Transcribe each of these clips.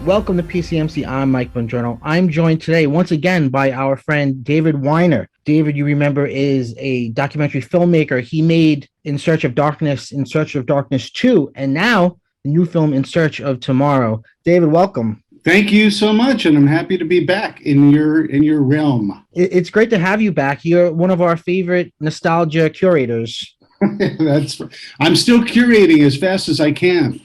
Welcome to PCMC. I'm Mike Bongiorno. I'm joined today once again by our friend David Weiner. David, you remember, is a documentary filmmaker. He made In Search of Darkness, In Search of Darkness 2, and now the new film In Search of Tomorrow. David, welcome. Thank you so much, and I'm happy to be back in your realm. It's great to have you back. You're one of our favorite nostalgia curators. I'm still curating as fast as I can.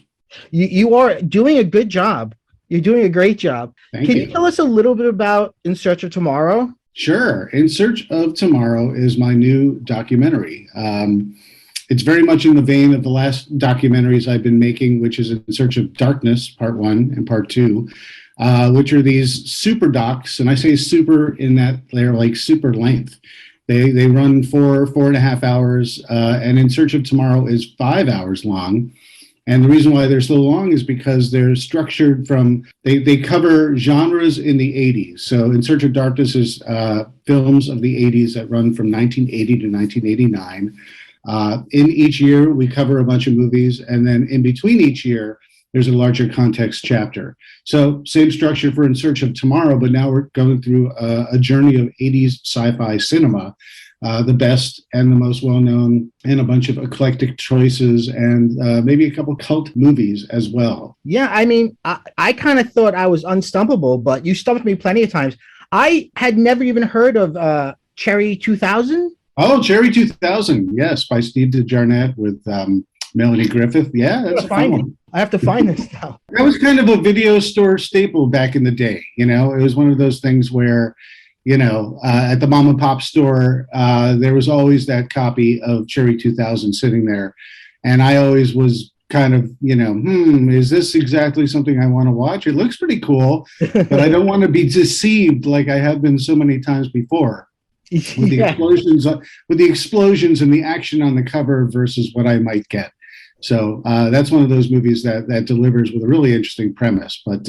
You are doing a good job. You're doing a great job. Can you tell us a little bit about In Search of Tomorrow? Sure. In Search of Tomorrow is my new documentary. It's very much in the vein of the last documentaries I've been making, which is In Search of Darkness, Part 1 and Part 2, which are these super docs. And I say super in that they're like super length. They run 4.5 hours, and In Search of Tomorrow is 5 hours long. And the reason why they're so long is because they're structured from, they cover genres in the 80s. So In Search of Darkness is films of the 80s that run from 1980 to 1989. In each year, we cover a bunch of movies. And then in between each year, there's a larger context chapter. So same structure for In Search of Tomorrow, but now we're going through a journey of 80s sci-fi cinema. The best and the most well-known, and a bunch of eclectic choices, and maybe a couple cult movies as well. Yeah, I mean, I kind of thought I was unstumpable, but you stumped me plenty of times. I had never even heard of Cherry 2000. Oh, Cherry 2000, yes, by Steve DeJarnette with Melanie Griffith. Yeah, that's a fun one. I have to find this now. That was kind of a video store staple back in the day. You know, it was one of those things where, you know, at the mom and pop store, there was always that copy of Cherry 2000 sitting there. And I always was kind of, you know, is this exactly something I want to watch? It looks pretty cool, but I don't want to be deceived like I have been so many times before with the explosions and the action on the cover versus what I might get. So that's one of those movies that delivers with a really interesting premise, but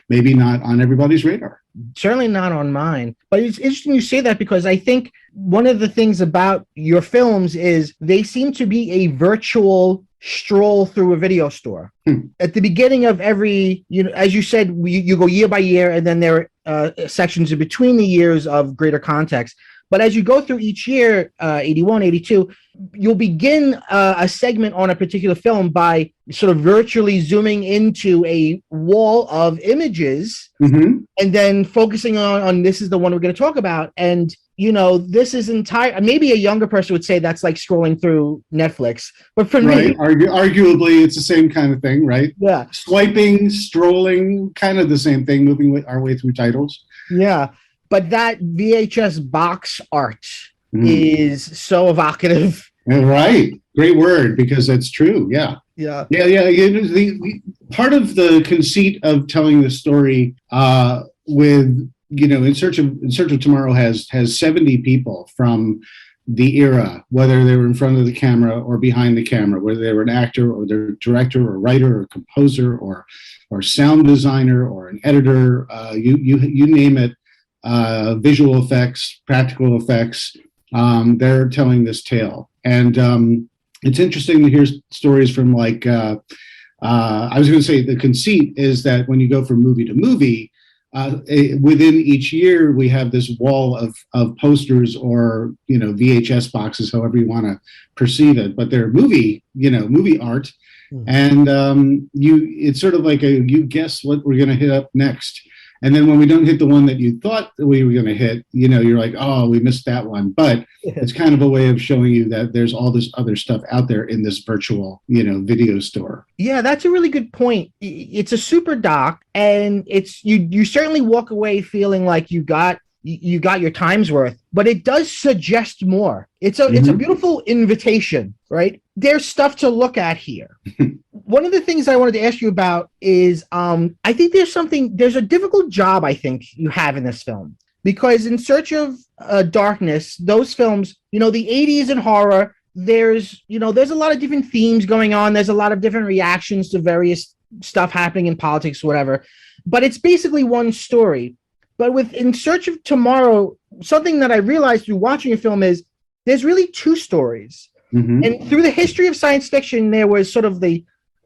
maybe not on everybody's radar. Certainly not on mine. But it's interesting you say that, because I think one of the things about your films is they seem to be a virtual stroll through a video store. At the beginning of every, you know, as you said, you go year by year, and then there are sections in between the years of greater context. But as you go through each year, 81, 82, you'll begin a segment on a particular film by sort of virtually zooming into a wall of images, and then focusing on this is the one we're going to talk about. And, you know, this is maybe a younger person would say that's like scrolling through Netflix. But for me, arguably, it's the same kind of thing, right? Yeah. Swiping, strolling, kind of the same thing, moving our way through titles. Yeah. But that VHS box art is so evocative. Right. Great word, because that's true. Yeah. Yeah. The part of the conceit of telling the story with, you know, In Search of Tomorrow has 70 people from the era, whether they were in front of the camera or behind the camera, whether they were an actor or they're director or writer or composer or sound designer or an editor, you name it. Visual effects, practical effects, they're telling this tale. And it's interesting to hear stories from, like, I was going to say the conceit is that when you go from movie to movie, within each year, we have this wall of posters or, you know, VHS boxes, however you want to perceive it, but they're movie art. And it's sort of like you guess what we're going to hit up next. And then when we don't hit the one that you thought that we were going to hit, you're like, oh, we missed that one. But it's kind of a way of showing you that there's all this other stuff out there in this virtual, video store. Yeah, that's a really good point. It's a super doc, and it's you certainly walk away feeling like you got your time's worth, but it does suggest more. It's a beautiful invitation, right? There's stuff to look at here. One of the things I wanted to ask you about is I think there's a difficult job I think you have in this film, because In Search of Darkness, those films, the 80s and horror, there's a lot of different themes going on. There's a lot of different reactions to various stuff happening in politics, whatever, but it's basically one story. But with In Search of Tomorrow, something that I realized through watching a film is there's really two stories. Mm-hmm. And through the history of science fiction, there was sort of the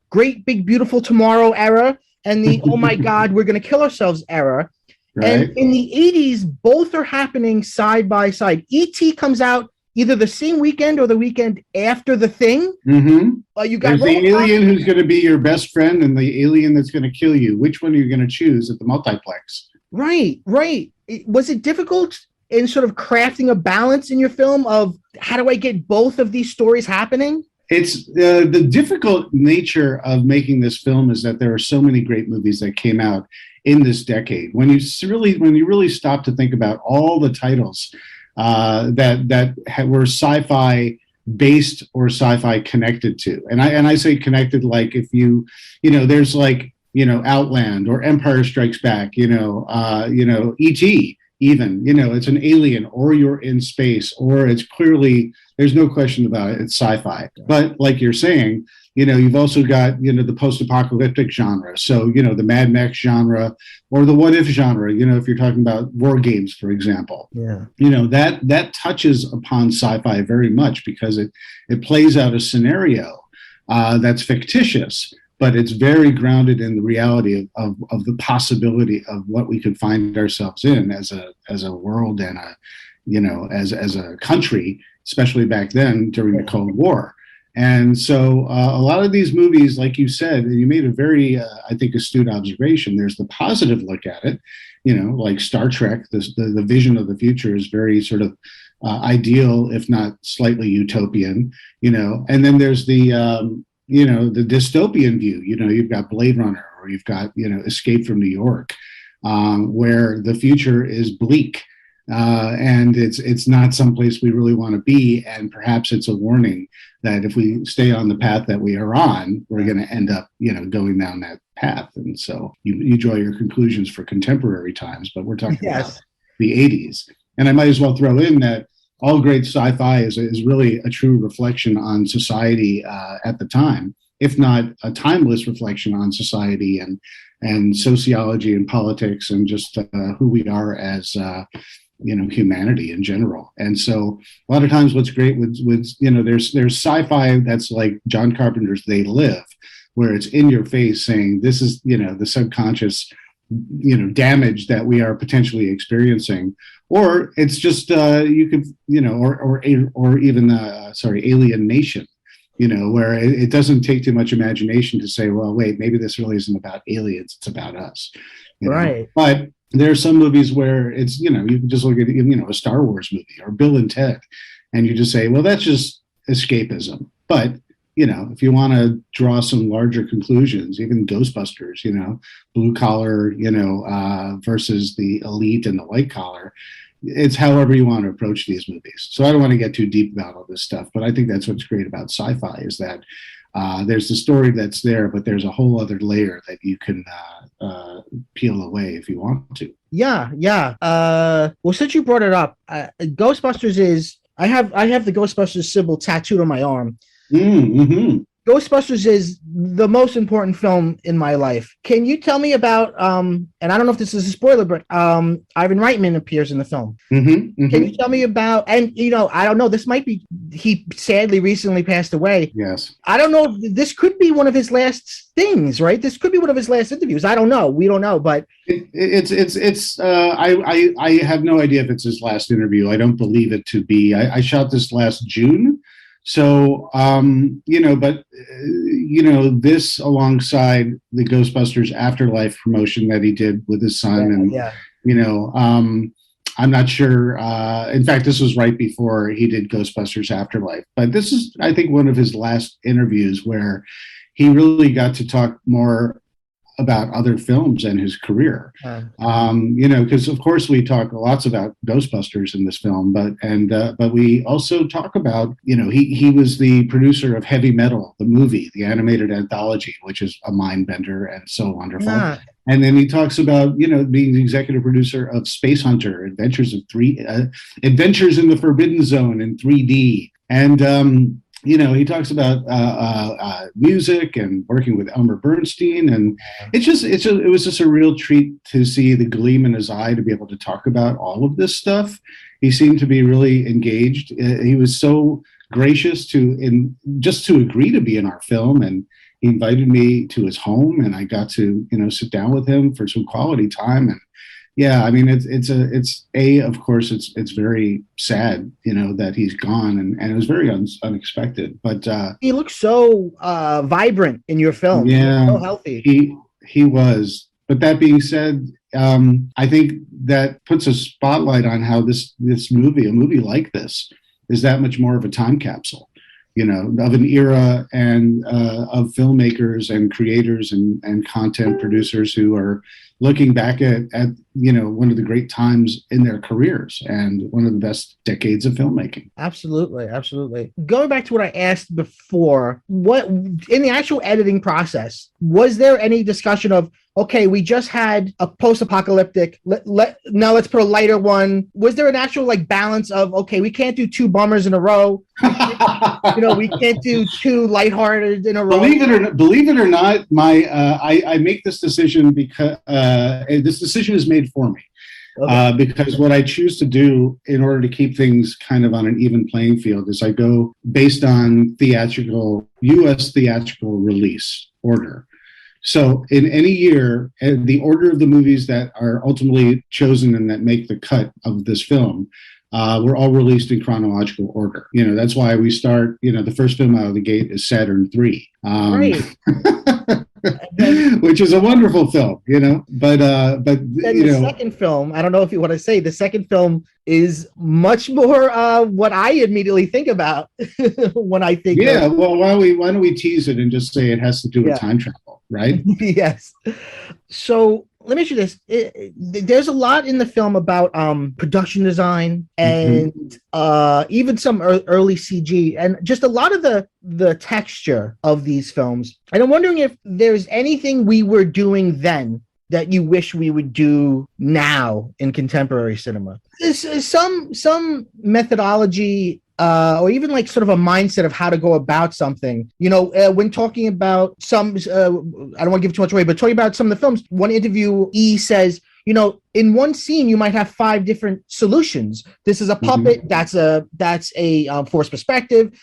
great, big, beautiful tomorrow era and the, oh my God, we're going to kill ourselves era. Right. And in the 80s, both are happening side by side. E.T. comes out either the same weekend or the weekend after The Thing. Mm-hmm. You got There's the alien who's going to be your best friend and the alien that's going to kill you. Which one are you going to choose at the multiplex? Right. Was it difficult in sort of crafting a balance in your film of how do I get both of these stories happening? It's the difficult nature of making this film is that there are so many great movies that came out in this decade. When you really stop to think about all the titles that were sci-fi based or sci-fi connected to, and I say connected, like if there's like Outland or Empire Strikes Back, E.T. even, it's an alien, or you're in space, or it's clearly, there's no question about it, it's sci-fi. But like you're saying, you've also got, the post-apocalyptic genre. So, the Mad Max genre or the what if genre, if you're talking about war games, for example, that touches upon sci-fi very much because it plays out a scenario that's fictitious, but it's very grounded in the reality of the possibility of what we could find ourselves in as a world and as a country, especially back then during the Cold War. And so a lot of these movies, like you said, and you made a very, I think, astute observation. There's the positive look at it, like Star Trek, the vision of the future is very sort of ideal, if not slightly utopian, and then there's the dystopian view. You've got Blade Runner, or you've got, Escape from New York, where the future is bleak. And it's not someplace we really want to be. And perhaps it's a warning that if we stay on the path that we are on, we're going to end up, going down that path. And so you draw your conclusions for contemporary times, but we're talking about the 80s. And I might as well throw in that all great sci-fi is really a true reflection on society at the time, if not a timeless reflection on society and sociology and politics and just who we are as humanity in general. And so a lot of times what's great with there's sci-fi that's like John Carpenter's They Live, where it's in your face saying this is the subconscious damage that we are potentially experiencing, or it's just you could or even Alien Nation, where it doesn't take too much imagination to say, well, wait, maybe this really isn't about aliens, it's about us, right? But there are some movies where it's you can just look at a Star Wars movie or Bill and Ted, and you just say, well, that's just escapism. But if you want to draw some larger conclusions, even Ghostbusters, blue collar, versus the elite and the white collar, it's however you want to approach these movies. So I don't want to get too deep about all this stuff, but I think that's what's great about sci-fi is that there's the story that's there, but there's a whole other layer that you can peel away if you want to. Yeah. Well, since you brought it up, Ghostbusters is, I have the Ghostbusters symbol tattooed on my arm. Mm-hmm. Ghostbusters is the most important film in my life. Can you tell me about, and I don't know if this is a spoiler, but Ivan Reitman appears in the film. Mm-hmm, mm-hmm. Can you tell me about, and I don't know, this might be, he sadly recently passed away. Yes. I don't know, this could be one of his last things, right? This could be one of his last interviews. I don't know. We don't know, but. I have no idea if it's his last interview. I don't believe it to be. I shot this last June. So, but this alongside the Ghostbusters Afterlife promotion that he did with his son, I'm not sure. In fact, this was right before he did Ghostbusters Afterlife. But this is, I think, one of his last interviews where he really got to talk more about other films and his career. Because of course we talk lots about Ghostbusters in this film, but we also talk about, he was the producer of Heavy Metal, the movie, the animated anthology, which is a mind bender and so wonderful. And then he talks about, being the executive producer of Space Hunter, Adventures in the Forbidden Zone in 3D. And, he talks about music and working with Elmer Bernstein, and it was just a real treat to see the gleam in his eye to be able to talk about all of this stuff. He seemed to be really engaged. He was so gracious just to agree to be in our film, and he invited me to his home, and I got to sit down with him for some quality time. And yeah, I mean, of course, it's very sad, that he's gone, and it was very unexpected. But he looks so vibrant in your film. Yeah, so healthy. He was. But that being said, I think that puts a spotlight on how a movie like this, is that much more of a time capsule, of an era and of filmmakers and creators and content producers who are looking back at one of the great times in their careers and one of the best decades of filmmaking. Absolutely. Going back to what I asked before, what in the actual editing process, was there any discussion of, okay, we just had a post-apocalyptic, now let's put a lighter one? Was there an actual balance of, okay, we can't do two bummers in a row, we can't do two lighthearted in a row? Believe it or not, I make this decision because this decision is made for me. Okay. Because what I choose to do in order to keep things kind of on an even playing field is I go based on U.S. theatrical release order. So in any year, the order of the movies that are ultimately chosen and that make the cut of this film, were all released in chronological order. That's why we start, the first film out of the gate is Saturn III. Right. Which is a wonderful film, but the second film, I don't know if you want to say, the second film is much more what I immediately think about when I think. Yeah, well, why don't we tease it and just say it has to do with time travel, right? Yes. So let me ask you this. There's a lot in the film about production design and even some early CG and just a lot of the texture of these films. And I'm wondering if there's anything we were doing then that you wish we would do now in contemporary cinema. Is some methodology or even sort of a mindset of how to go about something. When talking about some, I don't want to give too much away, but talking about some of the films, one interviewee says, in one scene, you might have 5 different solutions. This is a puppet. That's a forced perspective.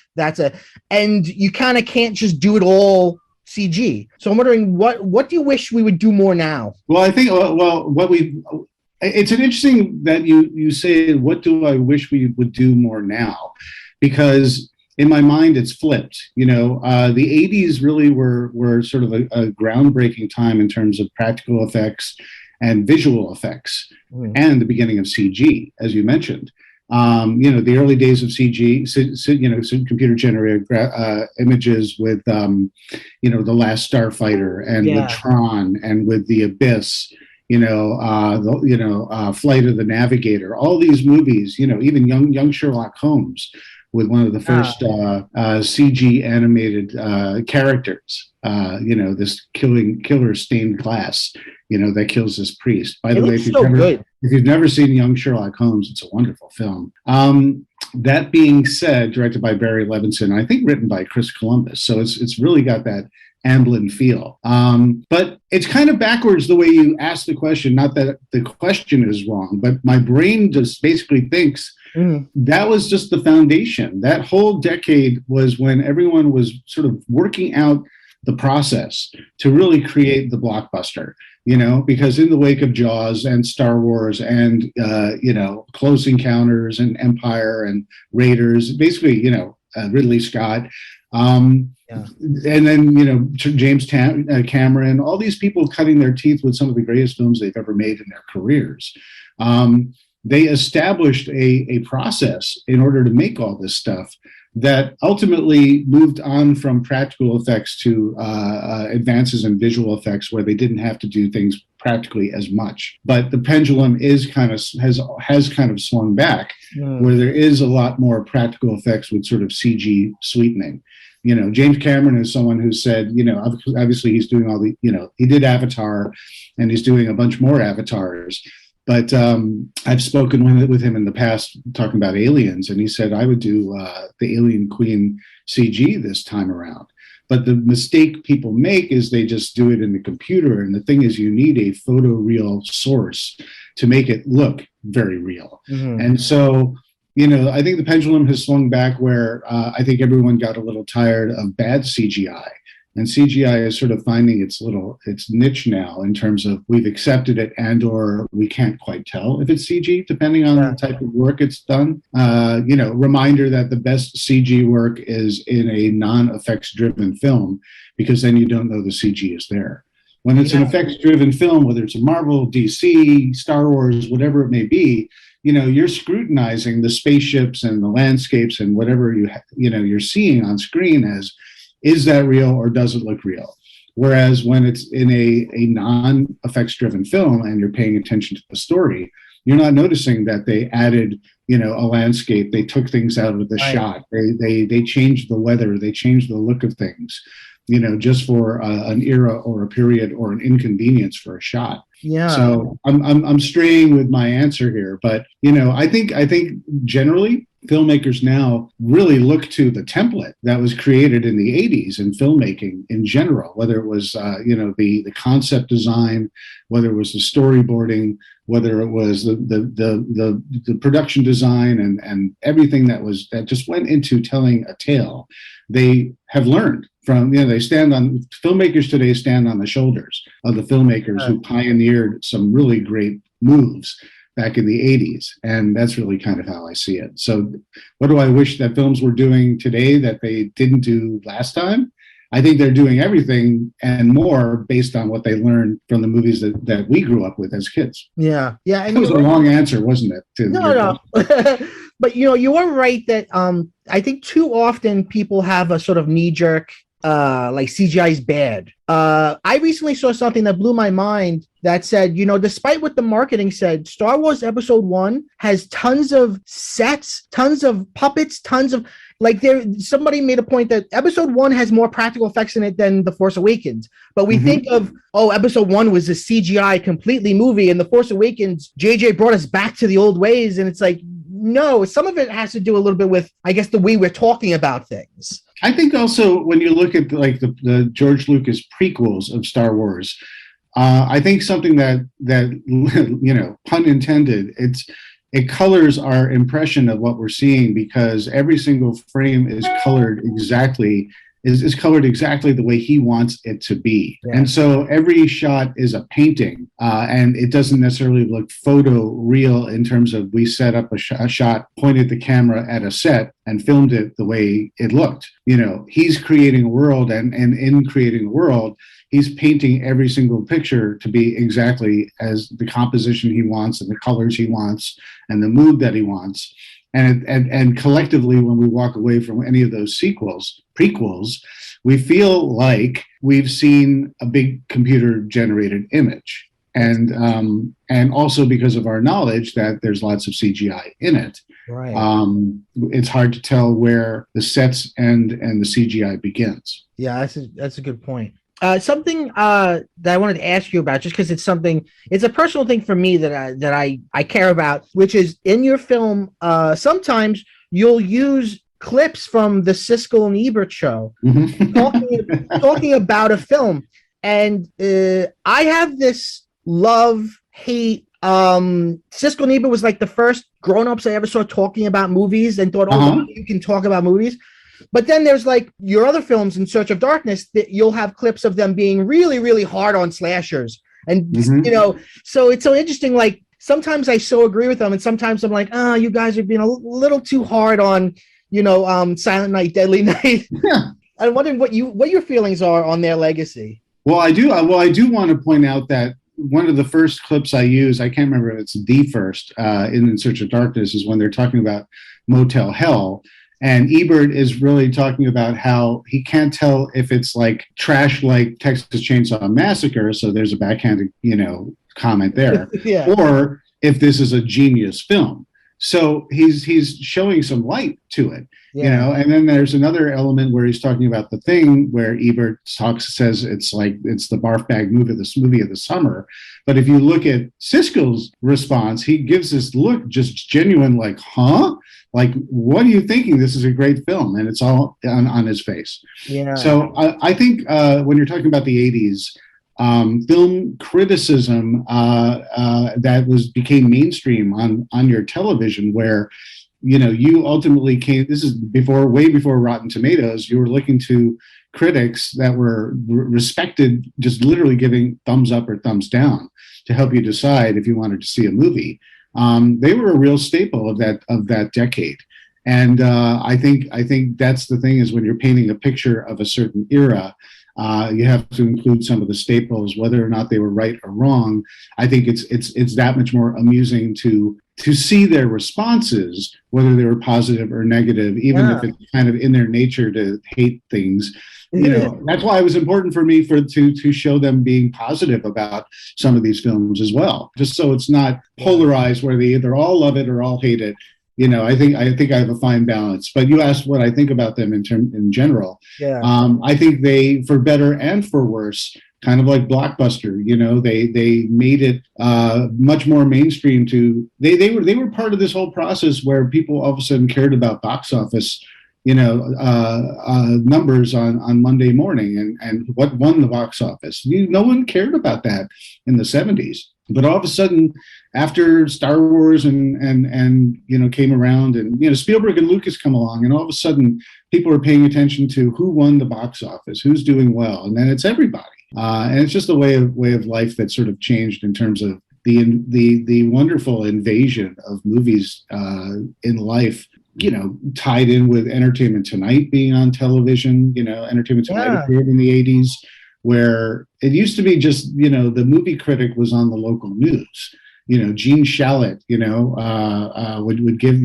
And you kind of can't just do it all CG. So I'm wondering, what do you wish we would do more now? Well, I think, it's an interesting that you say, what do I wish we would do more now? Because in my mind, it's flipped. The 80s really were sort of a groundbreaking time in terms of practical effects and visual effects, and the beginning of CG, as you mentioned. The early days of CG, computer-generated images with, The Last Starfighter and with Tron and with The Abyss, Flight of the Navigator, all these movies, even young Sherlock Holmes with one of the first CG animated characters, this killer stained glass, that kills this priest. By the way, if you've never seen Young Sherlock Holmes, it's a wonderful film. That being said, directed by Barry Levinson, I think written by Chris Columbus. So it's really got that Amblin feel. But it's kind of backwards the way you ask the question. Not that the question is wrong, but my brain just basically thinks that was just the foundation. That whole decade was when everyone was sort of working out the process to really create the blockbuster, because in the wake of Jaws and Star Wars and, Close Encounters and Empire and Raiders, basically, Ridley Scott. And then, James Cameron, all these people cutting their teeth with some of the greatest films they've ever made in their careers. They established a process in order to make all this stuff that ultimately moved on from practical effects to advances in visual effects, where they didn't have to do things practically as much. But the pendulum is has kind of swung back, where there is a lot more practical effects with sort of CG sweetening. James Cameron is someone who said, obviously he's doing all the, he did Avatar, and he's doing a bunch more Avatars. But I've spoken with him in the past talking about Aliens, and he said, I would do the Alien Queen CG this time around. But the mistake people make is they just do it in the computer. And the thing is, you need a photoreal source to make it look very real. Mm-hmm. And so, I think the pendulum has swung back where I think everyone got a little tired of bad CGI. And CGI is sort of finding its niche now, in terms of we've accepted it, or we can't quite tell if it's CG, depending on the type of work it's done. Reminder that the best CG work is in a non-effects driven film, because then you don't know the CG is there. When it's an effects driven film, whether it's a Marvel, DC, Star Wars, whatever it may be, you're scrutinizing the spaceships and the landscapes and whatever you're seeing on screen as, is that real or does it look real? Whereas when it's in a non-effects driven film and you're paying attention to the story, you're not noticing that they added, a landscape. They took things out of the shot. They changed the weather. They changed the look of things, just for an era or a period or an inconvenience for a shot. Yeah. So I'm straying with my answer here, but I think generally filmmakers now really look to the template that was created in the 80s in filmmaking in general, whether it was the concept design, whether it was the storyboarding, whether it was the production design and everything that just went into telling a tale. They have learned from, filmmakers today stand on the shoulders of the filmmakers who pioneered some really great moves back in the 80s. And that's really kind of how I see it. So what do I wish that films were doing today that they didn't do last time? I think they're doing everything and more based on what they learned from the movies that we grew up with as kids. Yeah. Yeah. And it was a long answer, wasn't it? No. But, you are right that I think too often people have a sort of knee-jerk, like CGI is bad. I recently saw something that blew my mind that said, despite what the marketing said, Star Wars Episode 1 has tons of sets, tons of puppets, tons of, somebody made a point that Episode 1 has more practical effects in it than The Force Awakens. But we think of, Episode 1 was a CGI completely movie, and The Force Awakens, JJ brought us back to the old ways, and it's like, no, some of it has to do a little bit with, I guess, the way we're talking about things. I think also when you look at the George Lucas prequels of Star Wars, I think something that pun intended, it colors our impression of what we're seeing, because every single frame is colored exactly the way he wants it to be. Yeah. And so every shot is a painting, and it doesn't necessarily look photo real in terms of we set up a shot, pointed the camera at a set and filmed it the way it looked. He's creating a world, and in creating a world, he's painting every single picture to be exactly as the composition he wants and the colors he wants and the mood that he wants. And collectively, when we walk away from any of those prequels, we feel like we've seen a big computer-generated image. And also because of our knowledge that there's lots of CGI in it, right. It's hard to tell where the sets end and the CGI begins. Yeah, that's a good point. Something that I wanted to ask you about, just because it's a personal thing for me that I care about, which is in your film, sometimes you'll use clips from the Siskel and Ebert show talking about a film. And I have this love-hate. Siskel and Ebert was like the first grown-ups I ever saw talking about movies and thought, you can talk about movies. But then there's like your other films, In Search of Darkness, that you'll have clips of them being really, really hard on slashers. And, so it's so interesting. Like sometimes I so agree with them, and sometimes I'm like, you guys are being a little too hard on, Silent Night, Deadly Night. Yeah. I'm wondering what your feelings are on their legacy. Well, I do want to point out that one of the first clips I use, I can't remember if it's the first, in Search of Darkness, is when they're talking about Motel Hell. And Ebert is really talking about how he can't tell if it's like trash like Texas Chainsaw Massacre, so there's a backhanded, comment there, Yeah. or if this is a genius film. So he's showing some light to it, Yeah. and then there's another element where he's talking about The Thing, where Ebert says it's the barf bag movie of the summer. But if you look at Siskel's response, he gives this look just genuine, like, huh? Like, what are you thinking? This is a great film, and it's all on his face. Yeah. So I think when you're talking about the 80s, film criticism that became mainstream on your television, where you ultimately came. This is way before Rotten Tomatoes. You were looking to critics that were respected, just literally giving thumbs up or thumbs down to help you decide if you wanted to see a movie. They were a real staple of that decade. And I think that's the thing, is when you're painting a picture of a certain era, you have to include some of the staples, whether or not they were right or wrong. I think it's that much more amusing to see their responses, whether they were positive or negative, even if it's kind of in their nature to hate things. That's why it was important for me to show them being positive about some of these films as well, just so it's not polarized where they either all love it or all hate it. I think I have a fine balance. But you asked what I think about them in general. Yeah. I think they, for better and for worse, kind of like Blockbuster, they made it much more mainstream. They were part of this whole process where people all of a sudden cared about box office, numbers on Monday morning and what won the box office. No one cared about that in the 70s. But all of a sudden, after Star Wars and came around, and Spielberg and Lucas come along, and all of a sudden people are paying attention to who won the box office, who's doing well, and then it's everybody. And it's just a way of life that sort of changed in terms of the wonderful invasion of movies in life. Tied in with Entertainment Tonight being on television. Entertainment Tonight appeared in the 80s, where it used to be just, the movie critic was on the local news. Gene Shalit, would give,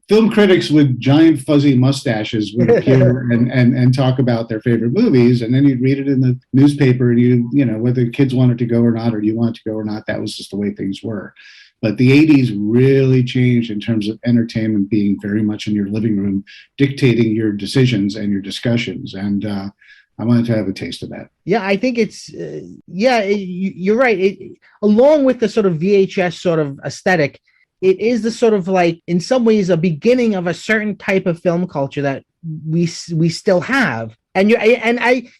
film critics with giant fuzzy mustaches would appear and talk about their favorite movies. And then you'd read it in the newspaper, and whether kids wanted to go or not, or you wanted to go or not, that was just the way things were. But the 80s really changed in terms of entertainment being very much in your living room, dictating your decisions and your discussions. And I wanted to have a taste of that. Yeah, I think it's, you're right. Along with the sort of VHS sort of aesthetic, it is the sort of, like, in some ways, a beginning of a certain type of film culture that we still have. And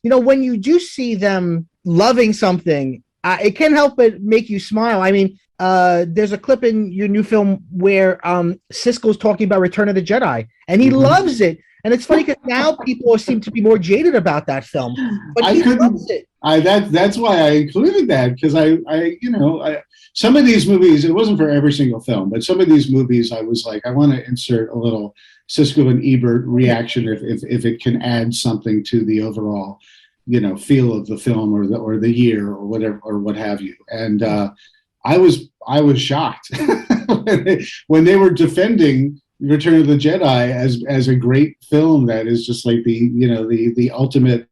when you do see them loving something, it can't help but make you smile. I mean, there's a clip in your new film where Siskel's talking about Return of the Jedi, and he loves it. And it's funny because now people seem to be more jaded about that film, but he loves it. That's why I included that, because some of these movies, it wasn't for every single film, but some of these movies I was like, I want to insert a little Siskel and Ebert reaction if it can add something to the overall, feel of the film or the year or whatever or what have you. And I was shocked when they were defending Return of the Jedi as a great film that is just like the ultimate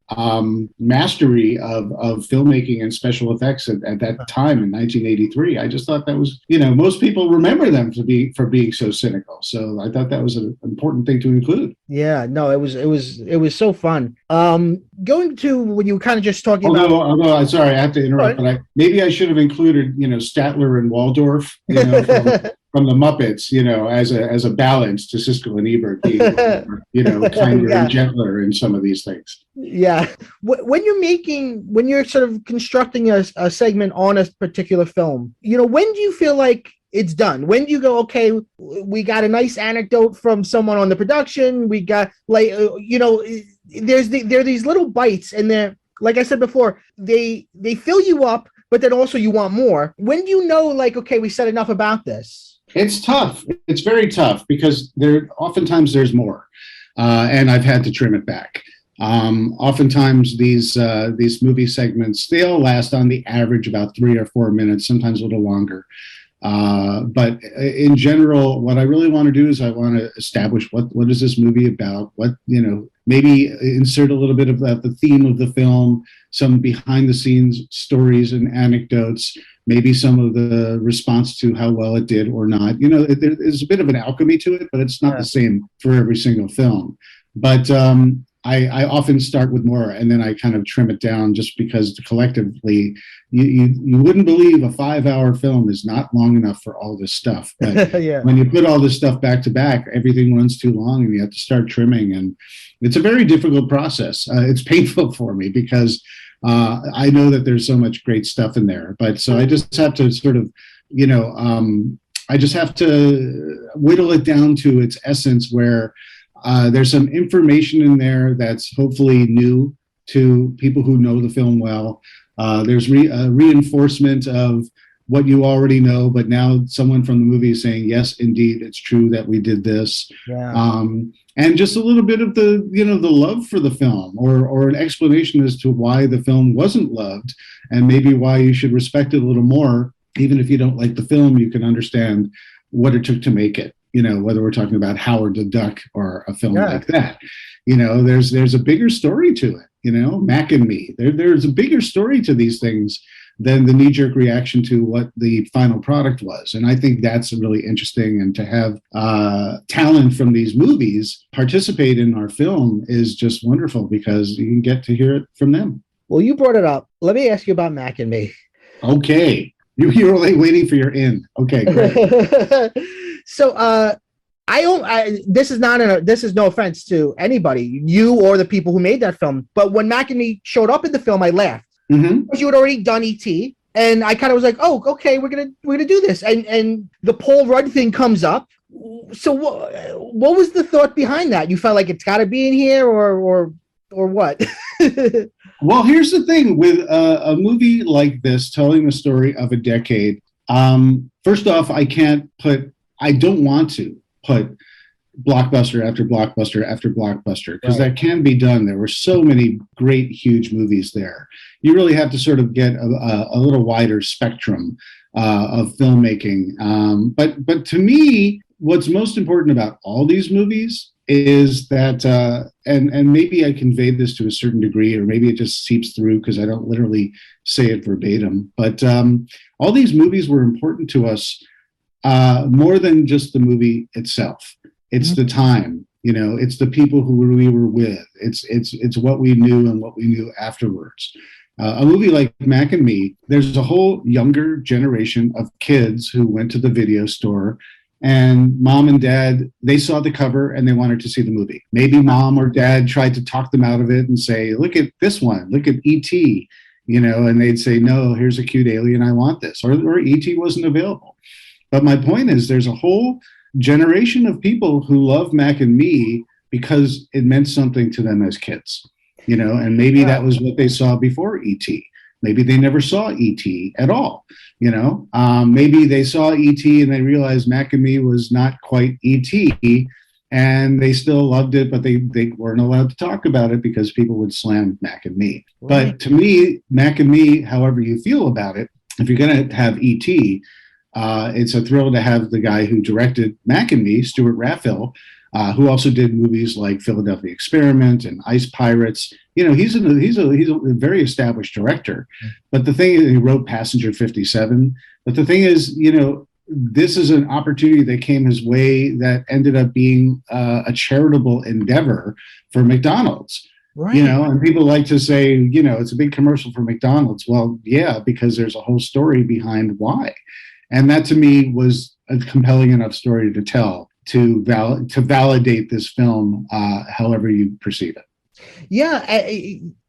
mastery of filmmaking and special effects at that time in 1983. I just thought that was, most people remember them for being so cynical. So I thought that was an important thing to include. Yeah, no, it was so fun. Going to when you were kind of just talking about. Although I'm sorry, I have to interrupt, but maybe I should have included, Statler and Waldorf, from the Muppets, as a balance to Siskel and Ebert being, kinder and gentler in some of these things. Yeah. When you're sort of constructing a segment on a particular film, when do you feel like it's done? When do you go, okay, we got a nice anecdote from someone on the production. We got there are these little bites, and they're, like I said before, they fill you up, but then also you want more. When do you know, like, okay, we said enough about this? It's tough. It's very tough because oftentimes there's more, and I've had to trim it back. Oftentimes these movie segments, they all last on the average about 3 or 4 minutes, sometimes a little longer. But in general, what I really want to do is I want to establish what is this movie about? Maybe insert a little bit of the theme of the film, some behind the scenes stories and anecdotes, maybe some of the response to how well it did or not. There's a bit of an alchemy to it, but it's not the same for every single film. But I often start with more, and then I kind of trim it down just because collectively, you wouldn't believe a 5-hour film is not long enough for all this stuff. But when you put all this stuff back to back, everything runs too long, and you have to start trimming. And it's a very difficult process. It's painful for me because I know that there's so much great stuff in there. But so I just have to sort of, I just have to whittle it down to its essence where there's some information in there that's hopefully new to people who know the film well. There's reinforcement of what you already know, but now someone from the movie is saying, yes, indeed, it's true that we did this. Yeah. And just a little bit of the love for the film or an explanation as to why the film wasn't loved and maybe why you should respect it a little more. Even if you don't like the film, you can understand what it took to make it. Whether we're talking about Howard the Duck or a film like that, there's a bigger story to it, Mac and Me. There's a bigger story to these things than the knee-jerk reaction to what the final product was. And I think that's really interesting. And to have talent from these movies participate in our film is just wonderful because you can get to hear it from them. Well, you brought it up. Let me ask you about Mac and Me. Okay. You're only waiting for your in. Okay, great. So this is no offense to anybody, you or the people who made that film, but when Mac and Me showed up in the film, I laughed. Because you had already done E.T., and I kind of was like, oh, okay, we're gonna do this, and the Paul Rudd thing comes up. So what was the thought behind that? You felt like it's got to be in here, or what? Well, here's the thing with a movie like this, telling the story of a decade. First off, I don't want to put blockbuster after blockbuster after blockbuster because that can be done. There were so many great, huge movies there. You really have to sort of get a little wider spectrum of filmmaking. But to me, what's most important about all these movies is that, and maybe I conveyed this to a certain degree, or maybe it just seeps through because I don't literally say it verbatim, but all these movies were important to us more than just the movie itself. It's the time, it's the people who we were with. It's what we knew and what we knew afterwards. A movie like Mac and Me, there's a whole younger generation of kids who went to the video store, and mom and dad, they saw the cover and they wanted to see the movie. Maybe mom or dad tried to talk them out of it and say, look at this one, look at E.T., and they'd say, no, here's a cute alien, I want this. Or E.T. wasn't available. But my point is there's a whole generation of people who love Mac and Me because it meant something to them as kids, and maybe that was what they saw before E.T. Maybe they never saw E.T. at all, maybe they saw E.T. and they realized Mac and Me was not quite E.T. and they still loved it, but they weren't allowed to talk about it because people would slam Mac and Me. Right. But to me, Mac and Me, however you feel about it, if you're going to have E.T., it's a thrill to have the guy who directed Mac and Me, Stuart Raphael, who also did movies like Philadelphia Experiment and Ice Pirates. He's a very established director. But the thing is, he wrote Passenger 57. But the thing is, this is an opportunity that came his way that ended up being a charitable endeavor for McDonald's. Right. And people like to say, it's a big commercial for McDonald's. Well, yeah, because there's a whole story behind why. And that to me was a compelling enough story to tell to validate this film, however you perceive it. Yeah,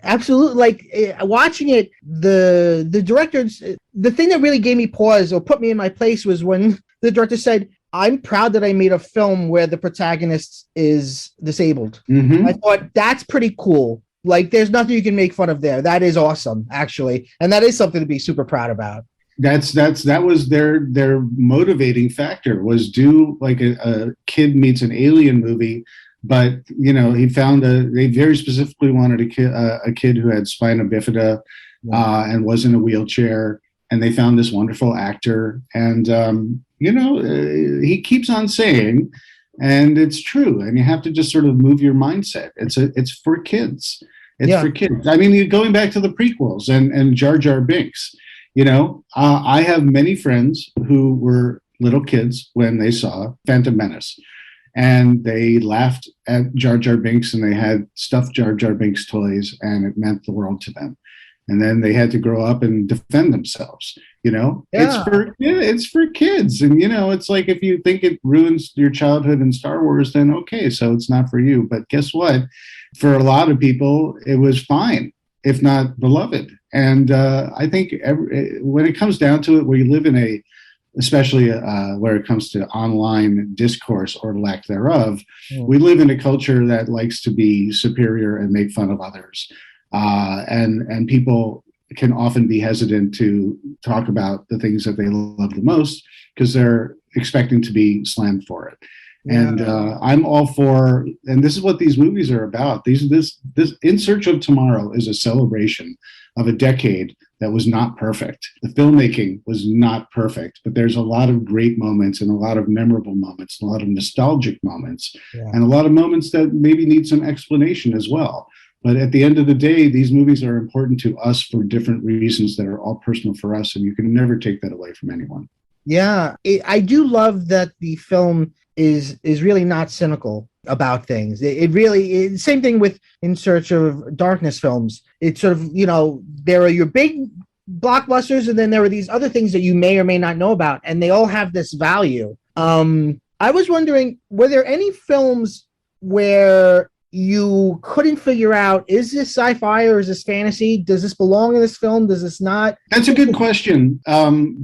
absolutely. Like watching it, the directors, the thing that really gave me pause or put me in my place was when the director said, I'm proud that I made a film where the protagonist is disabled. I thought that's pretty cool. Like there's nothing you can make fun of there. That is awesome, actually. And that is something to be super proud about. that was their motivating factor, was do like a kid meets an alien movie. But he found they very specifically wanted a kid who had spina bifida and was in a wheelchair, and they found this wonderful actor. And he keeps on saying, and it's true, and you have to just sort of move your mindset. It's for kids. It's for kids. I mean, going back to the prequels and Jar Jar Binks. I have many friends who were little kids when they saw Phantom Menace, and they laughed at Jar Jar Binks, and they had stuffed Jar Jar Binks toys, and it meant the world to them. And then they had to grow up and defend themselves. It's for kids. And it's like, if you think it ruins your childhood in Star Wars, then okay, so it's not for you. But guess what? For a lot of people, it was fine, if not beloved. And I think when it comes down to it, we live in especially where it comes to online discourse or lack thereof, we live in a culture that likes to be superior and make fun of others. And people can often be hesitant to talk about the things that they love the most because they're expecting to be slammed for it. Yeah. And I'm all for, and this is what these movies are about. This In Search of Tomorrow is a celebration of a decade that was not perfect. The filmmaking was not perfect, but there's a lot of great moments and a lot of memorable moments, a lot of nostalgic moments, and a lot of moments that maybe need some explanation as well. But at the end of the day, these movies are important to us for different reasons that are all personal for us, and you can never take that away from anyone. Yeah, I do love that the film is really not cynical about things. Same thing with In Search of Darkness films. It's sort of, there are your big blockbusters, and then there are these other things that you may or may not know about, and they all have this value. I was wondering, were there any films where you couldn't figure out, is this sci-fi or is this fantasy? Does this belong in this film? Does this not? That's a good question,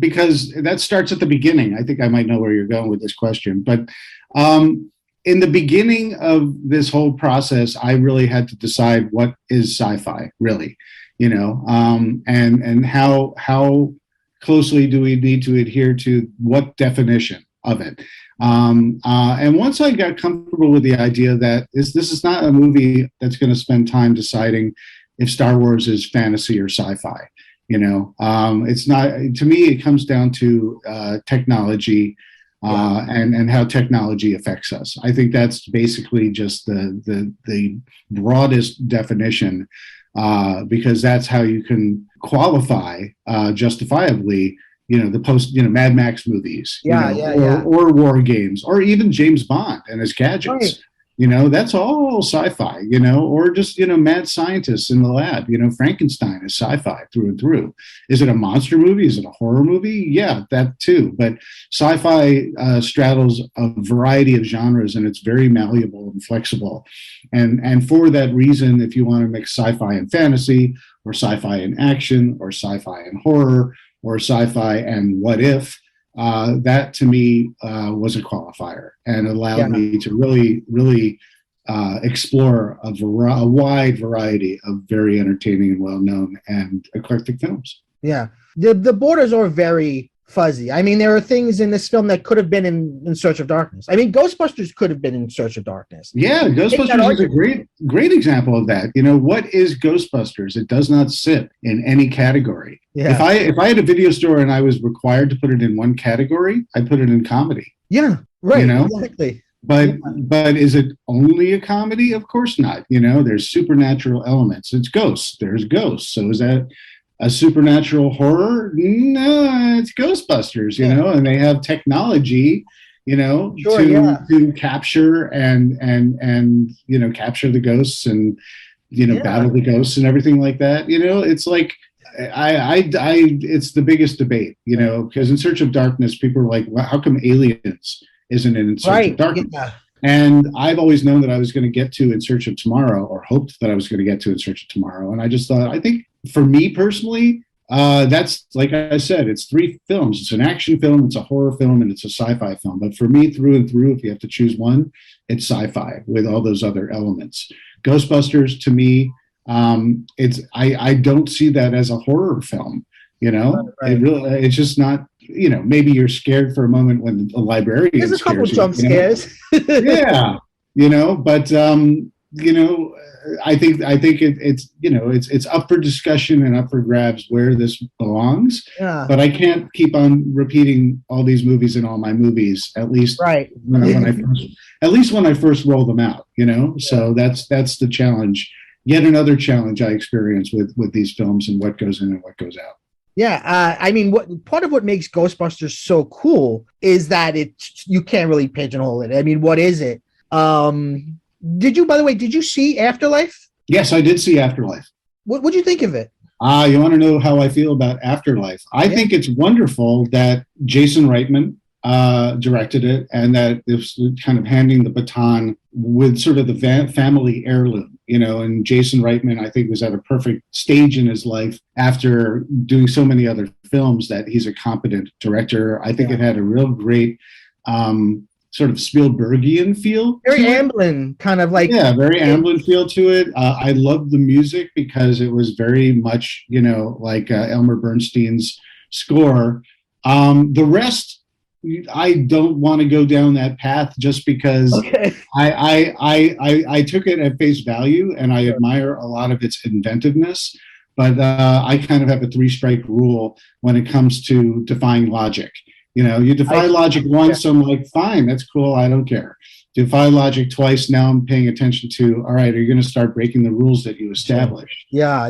because that starts at the beginning. I think I might know where you're going with this question. But in the beginning of this whole process, I really had to decide what is sci-fi, really, and how closely do we need to adhere to what definition of it. And once I got comfortable with the idea that this is not a movie that's going to spend time deciding if Star Wars is fantasy or sci-fi, it's not. To me, it comes down to technology and how technology affects us. I think that's basically just the broadest definition, because that's how you can qualify justifiably the post, Mad Max movies, or war games, or even James Bond and his gadgets. Right. That's all sci-fi, or just, mad scientists in the lab. Frankenstein is sci-fi through and through. Is it a monster movie? Is it a horror movie? Yeah, that too. But sci-fi straddles a variety of genres, and it's very malleable and flexible. And for that reason, if you want to mix sci-fi and fantasy, or sci-fi and action, or sci-fi and horror, or sci-fi and what if, that to me was a qualifier, and allowed me to really, really explore a wide variety of very entertaining and well-known and eclectic films. Yeah, the borders are very fuzzy. I mean, there are things in this film that could have been in Search of Darkness. I mean, Ghostbusters could have been in Search of Darkness. Yeah, Ghostbusters is a great example of that. What is Ghostbusters? It does not sit in any category. Yeah. If I had a video store and I was required to put it in one category, I'd put it in comedy. Yeah, right. Exactly. But is it only a comedy? Of course not. There's supernatural elements. It's ghosts. There's ghosts. So is that a supernatural horror? No, it's Ghostbusters, and they have technology, to capture and capture the ghosts and, battle the ghosts and everything like that. It's like, it's the biggest debate, because In Search of Darkness, people are like, well, how come Aliens isn't in Search of Darkness? Yeah. And I've always known that I was going to get to In Search of Tomorrow, or hoped that I was going to get to In Search of Tomorrow. And I just thought, I think for me personally, that's, like I said, it's three films. It's an action film, it's a horror film, and it's a sci-fi film. But for me, through and through, if you have to choose one, it's sci-fi with all those other elements. Ghostbusters, to me, I don't see that as a horror film. You know, Right. it's just not. Maybe you're scared for a moment when a librarian There's a couple scares jump you. You know? scares. Yeah, but I think it's up for discussion and up for grabs where this belongs. Yeah. But I can't keep on repeating all these movies in all my movies. At least Right. when I first roll them out. So that's the challenge. Yet another challenge I experience with these films and what goes in and what goes out. Yeah, I mean, part of what makes Ghostbusters so cool is that you can't really pigeonhole it. I mean, what is it? By the way, did you see Afterlife? Yes, I did see Afterlife. What'd you think of it? You want to know how I feel about Afterlife? I think it's wonderful that Jason Reitman directed it, and that this kind of handing the baton with sort of the family heirloom, and Jason Reitman, I think, was at a perfect stage in his life after doing so many other films that he's a competent director. I think it had a real great sort of Spielbergian feel. Very Amblin, kind of like. Yeah, very Amblin feel to it. I loved the music because it was very much, like Elmer Bernstein's score. The rest, I don't want to go down that path just because I took it at face value and I admire a lot of its inventiveness. But I kind of have a 3-strike rule when it comes to defying logic. You defy logic once, I'm like, fine, that's cool, I don't care. Defy logic twice, now I'm paying attention to, all right, are you going to start breaking the rules that you established? Yeah.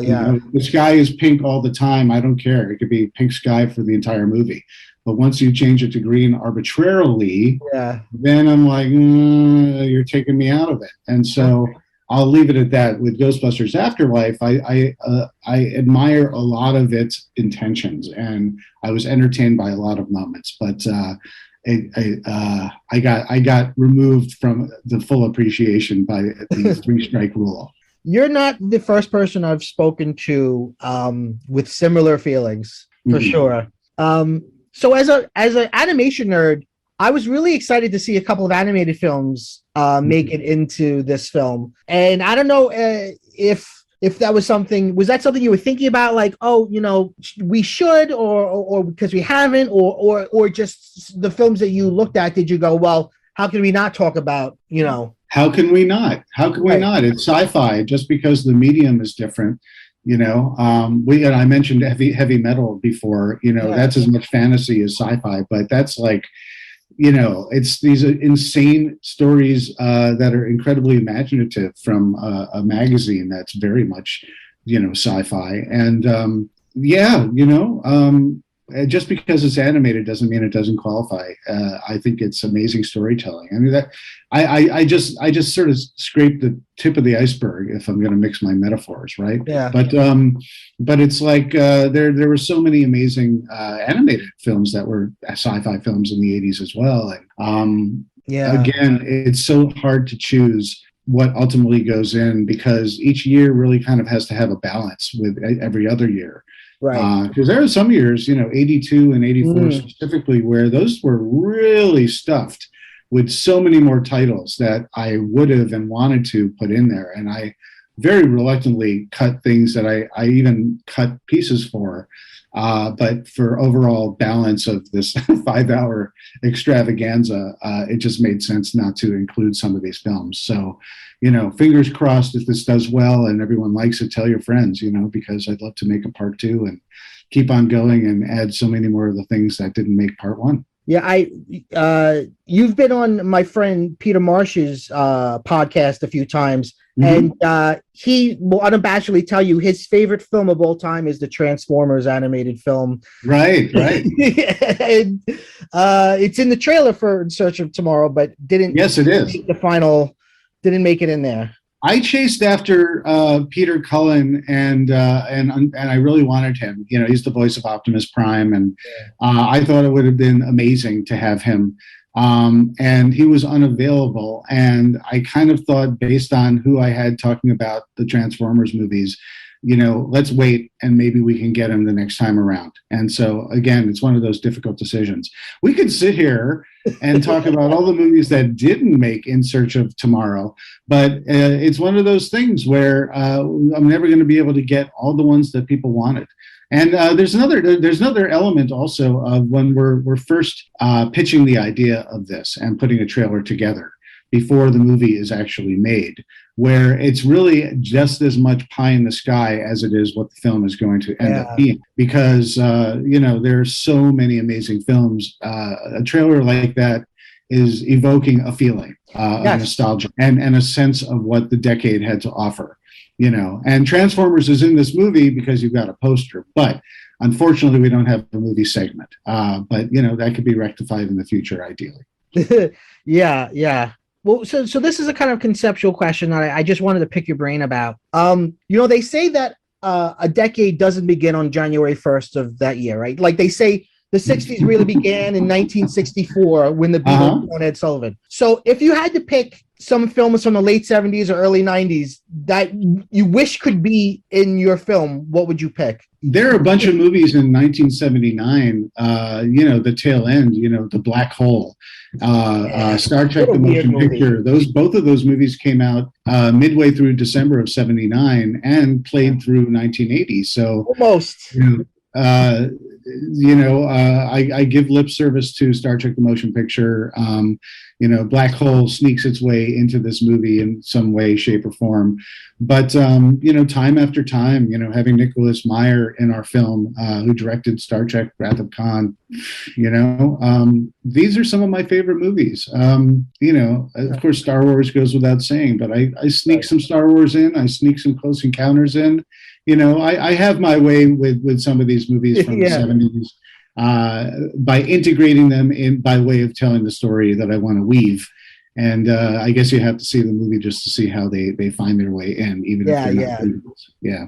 The sky is pink all the time, I don't care. It could be pink sky for the entire movie. But once you change it to green arbitrarily, then I'm like, you're taking me out of it. And so I'll leave it at that. With Ghostbusters Afterlife, I admire a lot of its intentions, and I was entertained by a lot of moments. But I got removed from the full appreciation by the 3-strike rule. You're not the first person I've spoken to with similar feelings, for sure. So as an animation nerd, I was really excited to see a couple of animated films make it into this film. And I don't know if that was something you were thinking about, like, we should, or because we haven't, or just the films that you looked at, did you go, well, how can we not talk about, How can we not? It's sci-fi. Just because the medium is different. I mentioned heavy metal before. That's as much fantasy as sci-fi, but that's like, it's these insane stories that are incredibly imaginative from a magazine that's very much, sci-fi. And just because it's animated doesn't mean it doesn't qualify. I think it's amazing storytelling. I mean, that I just sort of scraped the tip of the iceberg, if I'm going to mix my metaphors, right? Yeah. But it's like there were so many amazing animated films that were sci-fi films in the 80s as well. And again, it's so hard to choose what ultimately goes in, because each year really kind of has to have a balance with every other year. Right. Because there are some years, 82 and 84 specifically, where those were really stuffed with so many more titles that I would have and wanted to put in there. And I very reluctantly cut things that I even cut pieces for. But for overall balance of this 5-hour extravaganza, it just made sense not to include some of these films. So, fingers crossed, if this does well and everyone likes it, tell your friends, because I'd love to make a part 2 and keep on going and add so many more of the things that didn't make part 1. Yeah, you've been on my friend Peter Marsh's podcast a few times, and he will unabashedly tell you his favorite film of all time is the Transformers animated film. Right. And it's in the trailer for In Search of Tomorrow, but didn't. Yes, it is. Didn't make it in there. I chased after Peter Cullen, and I really wanted him. He's the voice of Optimus Prime, and I thought it would have been amazing to have him. And he was unavailable, and I kind of thought, based on who I had talking about the Transformers movies, let's wait and maybe we can get him the next time around. And so, again, it's one of those difficult decisions. We could sit here and talk about all the movies that didn't make In Search of Tomorrow, but it's one of those things where I'm never going to be able to get all the ones that people wanted. And there's another element also of when we're first pitching the idea of this and putting a trailer together before the movie is actually made, where it's really just as much pie in the sky as it is what the film is going to end up being. Because there's so many amazing films. A trailer like that is evoking a feeling of nostalgia and a sense of what the decade had to offer. And Transformers is in this movie because you've got a poster, but unfortunately we don't have a movie segment. But that could be rectified in the future, ideally. Yeah. Well, so this is a kind of conceptual question that I just wanted to pick your brain about. They say that a decade doesn't begin on January 1st of that year, right? Like they say the 60s really began in 1964 when the Beatles won Ed Sullivan. So if you had to pick some films from the late 70s or early 90s that you wish could be in your film, what would you pick? There are a bunch of movies in 1979, the tail end, the Black Hole, Star Trek The Motion Picture. Both of those movies came out midway through December of 79 and played through 1980. So almost. I give lip service to Star Trek The Motion Picture. Black Hole sneaks its way into this movie in some way, shape, or form. But, time after time, having Nicholas Meyer in our film, who directed Star Trek Wrath of Khan, these are some of my favorite movies. Of course, Star Wars goes without saying, but I sneak some Star Wars in. I sneak some Close Encounters in. I have my way with some of these movies from the 70s by integrating them in by way of telling the story that I want to weave. And I guess you have to see the movie just to see how they find their way in, even if they're not movies. Yeah.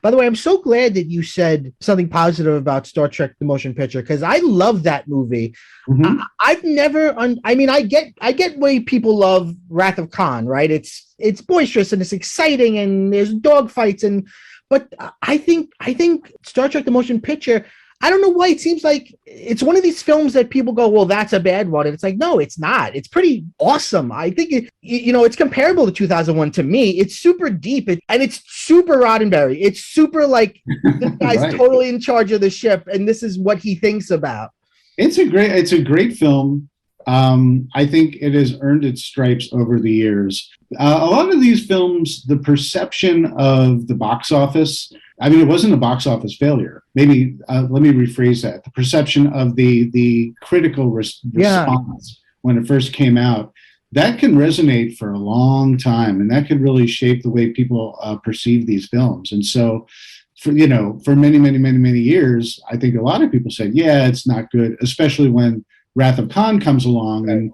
By the way, I'm so glad that you said something positive about Star Trek: The Motion Picture, because I love that movie. Mm-hmm. I've never. I get why people love Wrath of Khan, right? It's boisterous and it's exciting and there's dogfights but I think Star Trek: The Motion Picture. I don't know why it seems like it's one of these films that people go, well, that's a bad one. And it's like, no, it's not. It's pretty awesome. I think it's comparable to 2001 to me. It's super deep and it's super Roddenberry. It's super like this guy's right. Totally in charge of the ship, and this is what he thinks about. It's a great film. I think it has earned its stripes over the years. A lot of these films, the perception of the box office, it wasn't a box office failure. Maybe let me rephrase that. The perception of the critical response when it first came out, that can resonate for a long time, and that could really shape the way people perceive these films. And so, for many, many, many, many years, I think a lot of people said, yeah, it's not good, especially when Wrath of Khan comes along. And,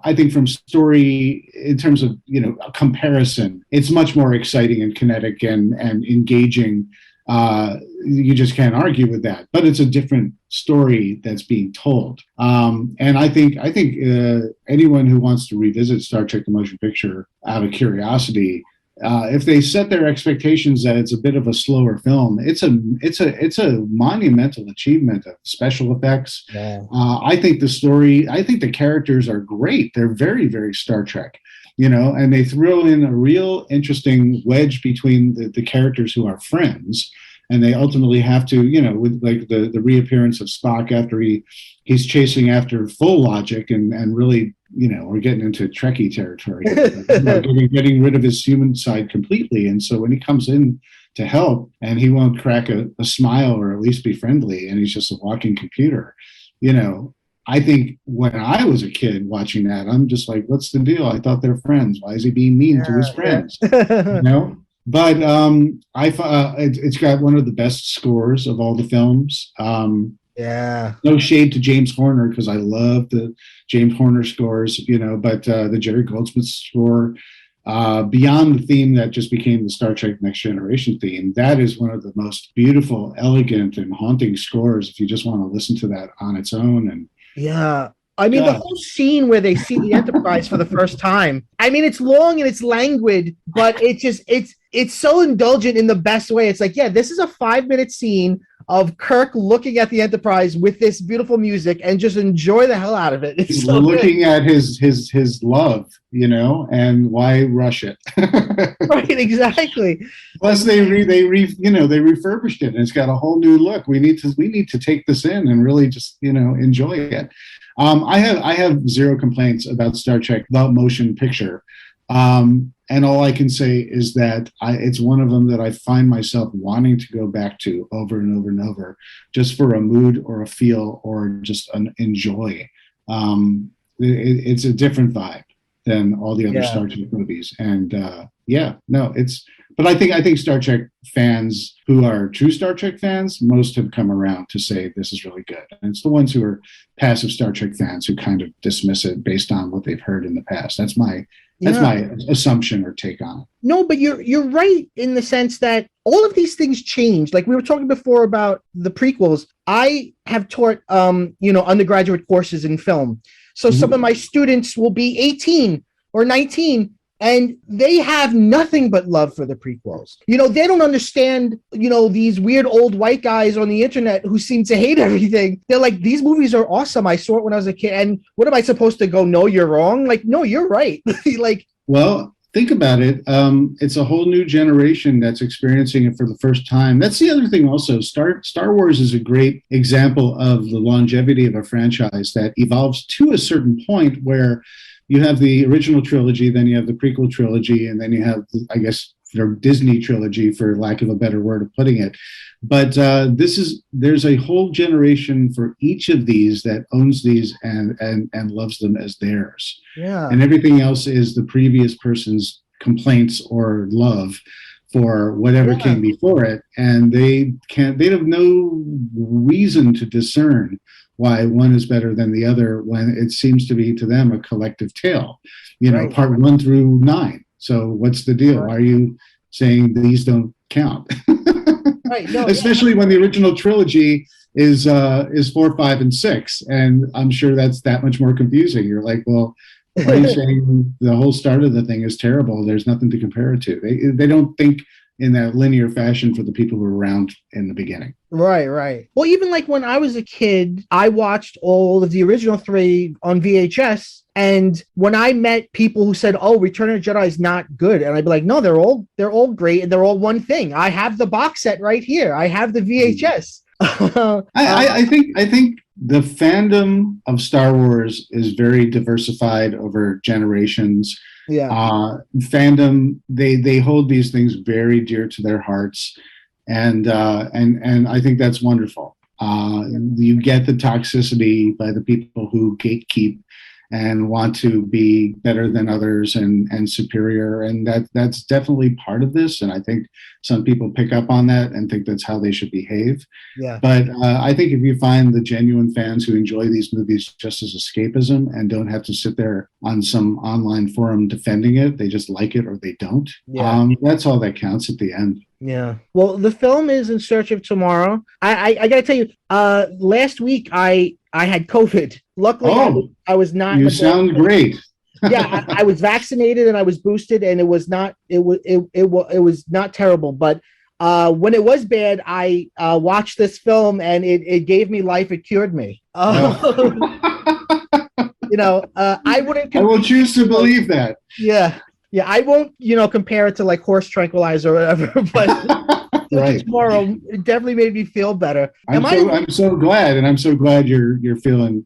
I think from story, in terms of, a comparison, it's much more exciting and kinetic and engaging. You just can't argue with that, but it's a different story that's being told. And I think anyone who wants to revisit Star Trek: The Motion Picture out of curiosity, if they set their expectations that it's a bit of a slower film, it's a monumental achievement of special effects. Yeah. I think the characters are great. They're very, very Star Trek, and they throw in a real interesting wedge between the characters who are friends, and they ultimately have to, with like the reappearance of Spock after he's chasing after full logic and really, we're getting into Trekkie territory, getting rid of his human side completely. And so when he comes in to help and he won't crack a smile or at least be friendly, and he's just a walking computer, I think when I was a kid watching that, I'm just like, what's the deal? I thought they're friends. Why is he being mean to his friends? But it's got one of the best scores of all the films. No shade to James Horner, because I love the James Horner scores, but the Jerry Goldsmith score, beyond the theme that just became the Star Trek Next Generation theme, that is one of the most beautiful, elegant, and haunting scores if you just want to listen to that on its own. And the whole scene where they see the Enterprise for the first time, it's long and it's languid, but it's so indulgent in the best way. It's like, this is a 5-minute scene of Kirk looking at the Enterprise with this beautiful music and just enjoy the hell out of it. It's so looking at his love, and why rush it? Right, exactly. Plus, they refurbished it, and it's got a whole new look. We need to take this in and really just enjoy it. I have zero complaints about Star Trek: The Motion Picture. And all I can say is that it's one of them that I find myself wanting to go back to over and over and over, just for a mood or a feel or just an enjoy. It's a different vibe than all the other Star Trek movies. And but I think Star Trek fans who are true Star Trek fans, most have come around to say this is really good. And it's the ones who are passive Star Trek fans who kind of dismiss it based on what they've heard in the past. That's my assumption or take on it. No, but you're right in the sense that all of these things change. Like we were talking before about the prequels. I have taught undergraduate courses in film. So some of my students will be 18 or 19 and they have nothing but love for the prequels. They don't understand, these weird old white guys on the internet who seem to hate everything. They're like, these movies are awesome. I saw it when I was a kid. And what am I supposed to go, no, you're wrong? Like, no, you're right. Well, think about it. It's a whole new generation that's experiencing it for the first time. That's the other thing also. Star Wars is a great example of the longevity of a franchise that evolves to a certain point where you have the original trilogy, then you have the prequel trilogy, and then you have, I guess, their Disney trilogy, for lack of a better word of putting it. But there's a whole generation for each of these that owns these and loves them as theirs. Yeah. And everything else is the previous person's complaints or love for whatever came before it. And they have no reason to discern why one is better than the other when it seems to be to them a collective tale, part 1 through 9. So what's the deal? Why are you saying these don't count? Right. No, especially when the original trilogy is 4, 5, and 6. And I'm sure that's that much more confusing. You're like, well, why are you saying the whole start of the thing is terrible? There's nothing to compare it to. They don't think in that linear fashion for the people who were around in the beginning. Right. Well, even like when I was a kid, I watched all of the original 3 on VHS. And when I met people who said, "Oh, Return of the Jedi is not good," and I'd be like, "No, they're all great, and they're all one thing. I have the box set right here. I have the VHS." I think the fandom of Star Wars is very diversified over generations. Yeah. Fandom, they hold these things very dear to their hearts, and I think that's wonderful. You get the toxicity by the people who gatekeep and want to be better than others and superior, and that's definitely part of this. And I think some people pick up on that and think that's how they should behave. Yeah. But I think if you find the genuine fans who enjoy these movies just as escapism and don't have to sit there on some online forum defending it, they just like it or they don't. Yeah. That's all that counts at the end. Yeah. Well, the film is In Search of Tomorrow. I gotta tell you, last week I had COVID. Luckily, I was not. You sound great. Yeah, I was vaccinated and I was boosted, and it was not not terrible. But when it was bad, I watched this film and it gave me life. It cured me. I wouldn't. I will choose to believe that. Yeah. Yeah, I won't, compare it to like horse tranquilizer or whatever, but right. Tomorrow, it definitely made me feel better. I'm so glad, and I'm so glad you're feeling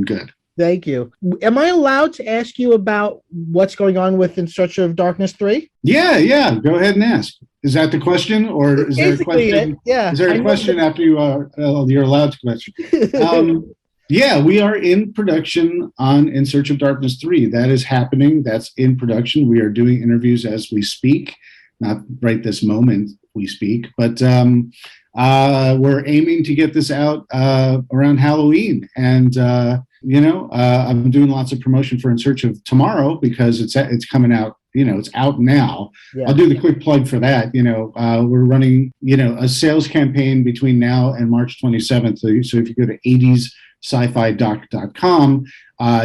good. Thank you. Am I allowed to ask you about what's going on with In Search of Darkness 3? Yeah. Go ahead and ask. Is that the question, or is there a question? Yeah. Is there a question after you're allowed to question? Yeah, we are in production on In Search of Darkness 3. That is happening. That's in production. We are doing interviews as we speak, not right this moment we speak, but we're aiming to get this out around Halloween. And, I'm doing lots of promotion for In Search of Tomorrow because it's coming out. It's out now. Yeah. I'll do the quick plug for that. We're running, a sales campaign between now and March 27th. So if you go to scifidoc.com,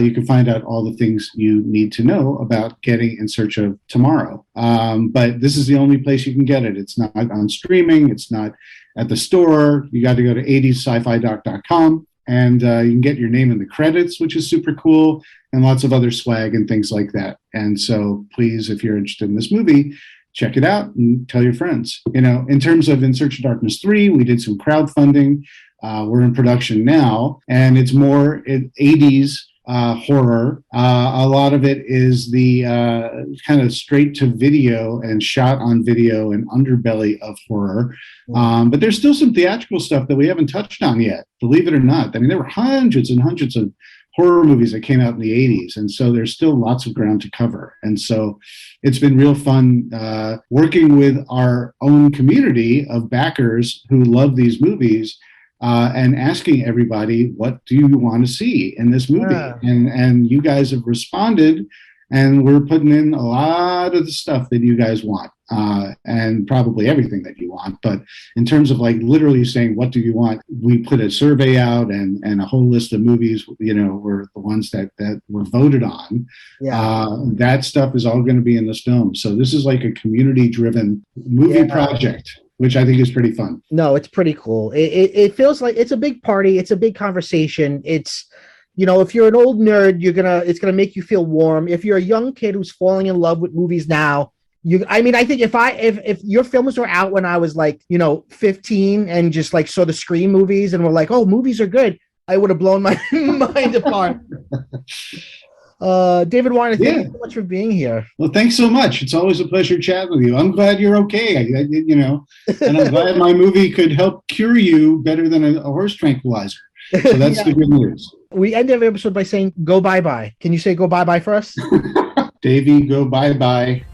you can find out all the things you need to know about getting In Search of Tomorrow. But this is the only place you can get it. It's not on streaming. It's not at the store. You got to go to 80scifidoc.com, and you can get your name in the credits, which is super cool, and lots of other swag and things like that. And so please, if you're interested in this movie, check it out and tell your friends. In terms of In Search of Darkness 3, we did some crowdfunding. We're in production now, and it's more 80s horror. A lot of it is the kind of straight to video and shot on video and underbelly of horror. But there's still some theatrical stuff that we haven't touched on yet, believe it or not. I mean, there were hundreds and hundreds of horror movies that came out in the 80s. And so there's still lots of ground to cover. And so it's been real fun working with our own community of backers who love these movies. And asking everybody, what do you want to see in this movie? And you guys have responded, and we're putting in a lot of the stuff that you guys want, and probably everything that you want. But in terms of like literally saying, what do you want? We put a survey out, and a whole list of movies, were the ones that were voted on. That stuff is all going to be in this film. So this is like a community-driven movie project, which I think is pretty fun. No, it's pretty cool. It feels like it's a big party. It's a big conversation. It's, if you're an old nerd, it's gonna make you feel warm. If you're a young kid who's falling in love with movies now, I think if your films were out when I was like, 15 and just like saw the Scream movies and were like, oh, movies are good, I would have blown my mind apart. David Weiner, thank you so much for being here. Well, thanks so much. It's always a pleasure chatting with you. I'm glad you're okay. And I'm glad my movie could help cure you better than a horse tranquilizer. So that's the good news. We end every episode by saying, go bye-bye. Can you say go bye-bye for us? Davey, go bye-bye.